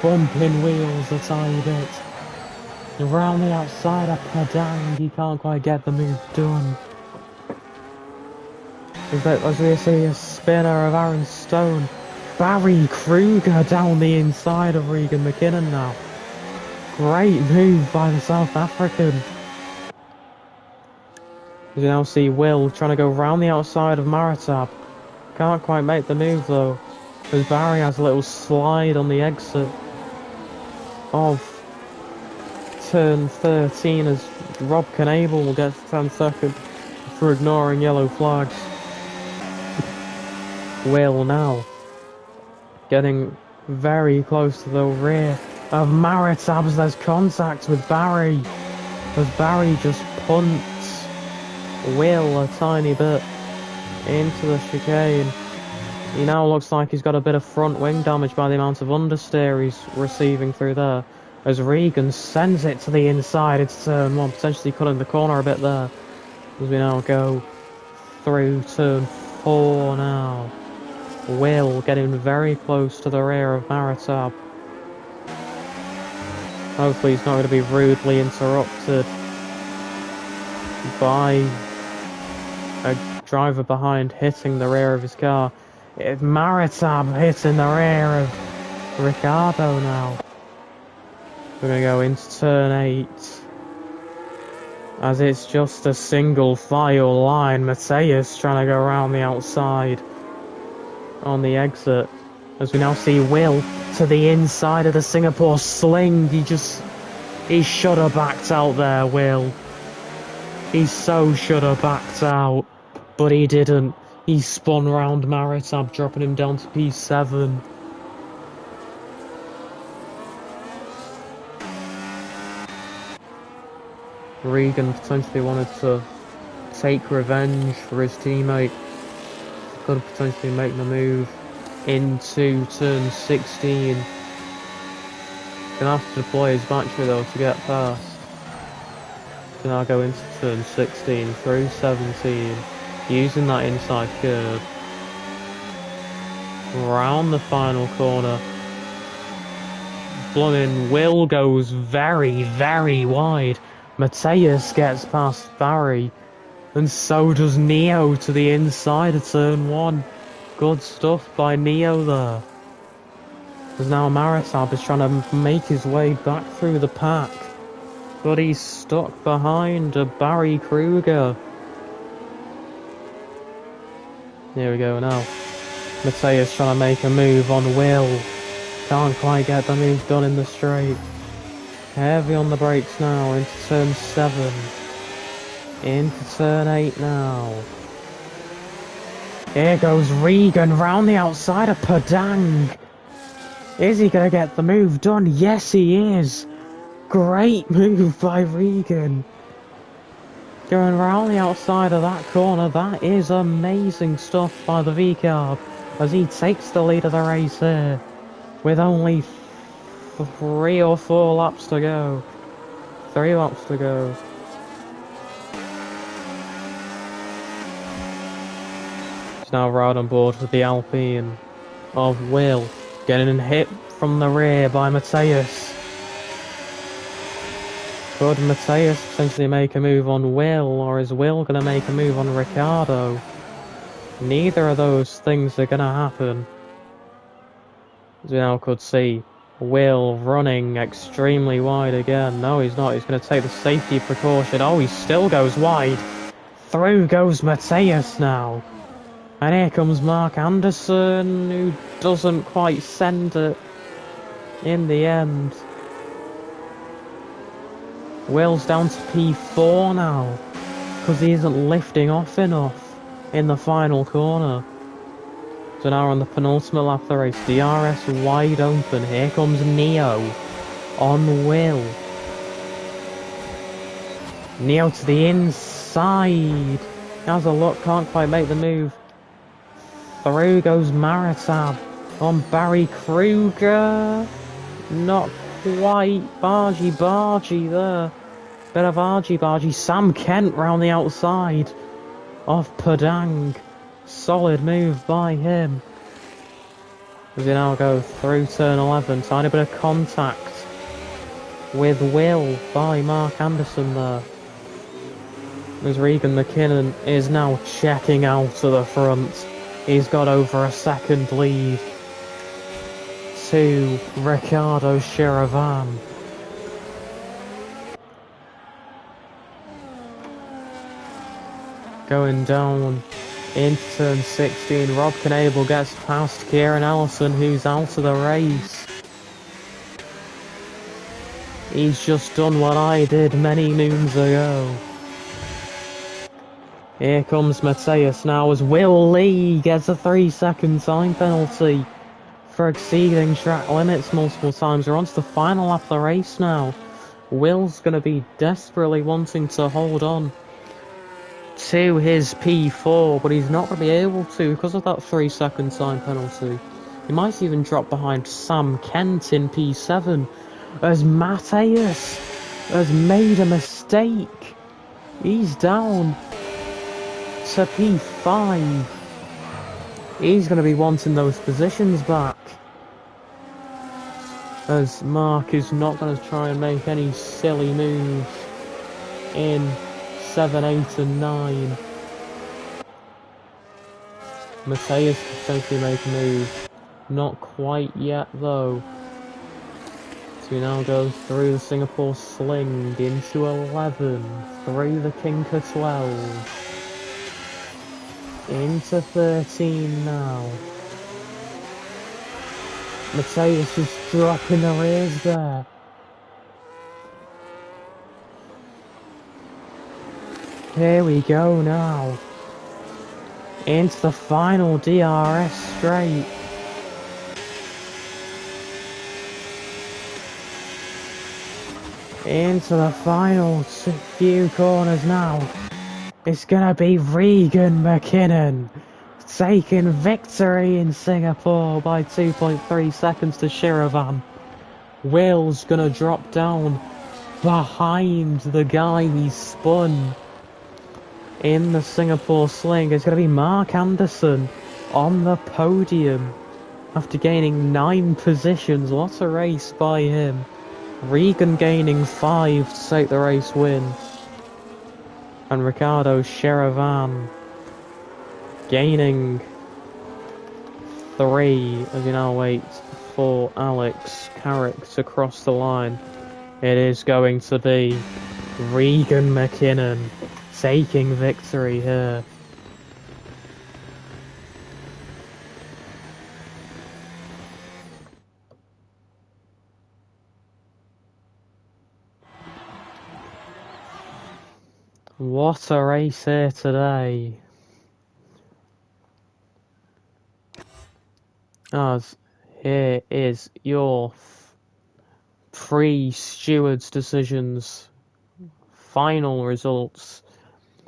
Bumping wheels a tiny bit. Around the outside of Padang, he can't quite get the move done. As we see a spinner of Aaron Stone. Barry Kruger down the inside of Regan McKinnon now. Great move by the South African. You now see Will trying to go round the outside of Maritab. Can't quite make the move though, as Barry has a little slide on the exit of turn 13 as Rob Knable will get 10 seconds for ignoring yellow flags. Will now getting very close to the rear of Maritab as there's contact with Barry, as Barry just punts Will a tiny bit into the chicane. He now looks like he's got a bit of front wing damage by the amount of understeer he's receiving through there, as Regan sends it to the inside. It's turn 1, potentially cutting the corner a bit there, as we now go through turn 4 now. Will getting very close to the rear of Maritab. Hopefully he's not going to be rudely interrupted by a driver behind hitting the rear of his car. It's Maritab hitting the rear of Ricardo now. We're going to go into turn 8. As it's just a single file line. Mateus trying to go around the outside on the exit. As we now see Will to the inside of the Singapore sling. He should have backed out there, Will. He so should have backed out. But he didn't. He spun round Maritab, dropping him down to P7. Regan potentially wanted to take revenge for his teammate. Could potentially make the move into turn 16. Gonna have to deploy his battery though to get past. So now go into turn 16 through 17, using that inside curve. Round the final corner. Blooming Will goes very, very wide. Mateus gets past Barry, and so does Neo to the inside of turn 1. Good stuff by Neo there. As now Maritab is trying to make his way back through the pack, but he's stuck behind a Barry Kruger. Here we go now. Mateus trying to make a move on Will. Can't quite get the move done in the straight. Heavy on the brakes now into turn 7. Into turn 8 now. Here goes Regan round the outside of Padang. Is he going to get the move done? Yes, he is. Great move by Regan. Going round the outside of that corner. That is amazing stuff by the V-Carb, as he takes the lead of the race here with only 3 or 4 laps to go. 3 laps to go. He's now right on board with the Alpine of Will, getting hit from the rear by Mateus. Could Mateus potentially make a move on Will, or is Will going to make a move on Ricardo? Neither of those things are going to happen. As we now could see Will running extremely wide again. No, he's not. He's going to take the safety precaution. Oh, he still goes wide. Through goes Mateus now. And here comes Mark Anderson, who doesn't quite send it in the end. Will's down to P4 now, because he isn't lifting off enough in the final corner. So now we're on the penultimate lap of the race. DRS wide open. Here comes Neo on Will. Neo to the inside. Has a look, can't quite make the move. Through goes Maritab on Barry Kruger. Not quite. Bargy there. Bit of argy-bargy. Sam Kent round the outside of Padang. Solid move by him. As we now go through turn 11. Tiny bit of contact with Will by Mark Anderson there. As Regan McKinnon is now checking out to the front. He's got over a second lead to Ricardo Shiravan. Going down into turn 16, Rob Knable gets past Kieran Allison, who's out of the race. He's just done what I did many moons ago. Here comes Mateus now as Will Lee gets a 3-second time penalty for exceeding track limits multiple times. We're on to the final lap of the race now. Will's going to be desperately wanting to hold on to his P4, but he's not going to be able to because of that 3-second time penalty. He might even drop behind Sam Kent in P7 as Mateus has made a mistake. He's down to P5. He's going to be wanting those positions back, as Mark is not going to try and make any silly moves in 7, 8 and 9. Mateus can potentially make a move. Not quite yet though. So he now goes through the Singapore Sling into 11, through the Kinker 12. Into 13 now. Mateus is dropping the rears there. Here we go now. Into the final DRS straight. Into the final few corners now. It's gonna be Regan McKinnon taking victory in Singapore by 2.3 seconds to Shiravan. Will's gonna drop down behind the guy he spun in the Singapore Sling. It's gonna be Mark Anderson on the podium after gaining 9 positions. What a race by him. Regan gaining 5 to take the race win. And Ricardo Shiravan gaining 3 as he now waits for Alex Carrick to cross the line. It is going to be Regan McKinnon taking victory here. What a race here today. As here is your pre-stewards decisions final results.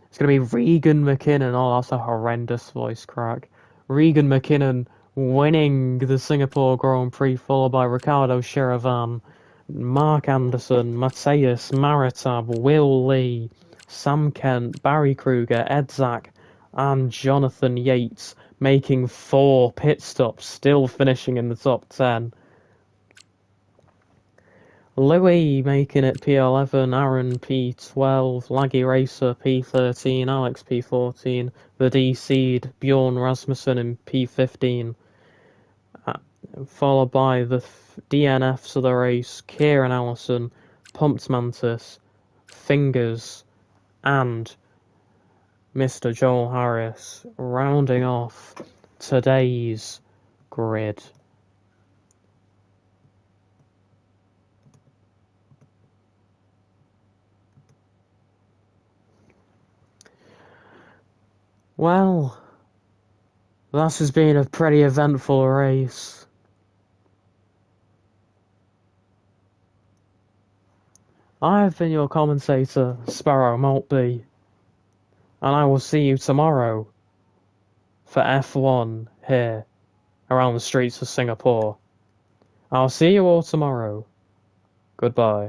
It's going to be Regan McKinnon. Oh, that's a horrendous voice crack. Regan McKinnon winning the Singapore Grand Prix, followed by Ricardo Shiravan, Mark Anderson, Mateus Maritab, Will Lee, Sam Kent, Barry Kruger, Ed Zack, and Jonathan Yates, making 4 pit stops, still finishing in the top 10. Louis making it P11, Aaron P12, Laggy Racer P13, Alex P14, the D-Seed Bjorn Rasmussen in P15, followed by the DNFs of the race, Kieran Allison, Pumped Mantis, Fingers, and Mr. Joel Harris, rounding off today's grid. Well, this has been a pretty eventful race. I have been your commentator, Sparrow Maltby, and I will see you tomorrow for F1 here around the streets of Singapore. I'll see you all tomorrow. Goodbye.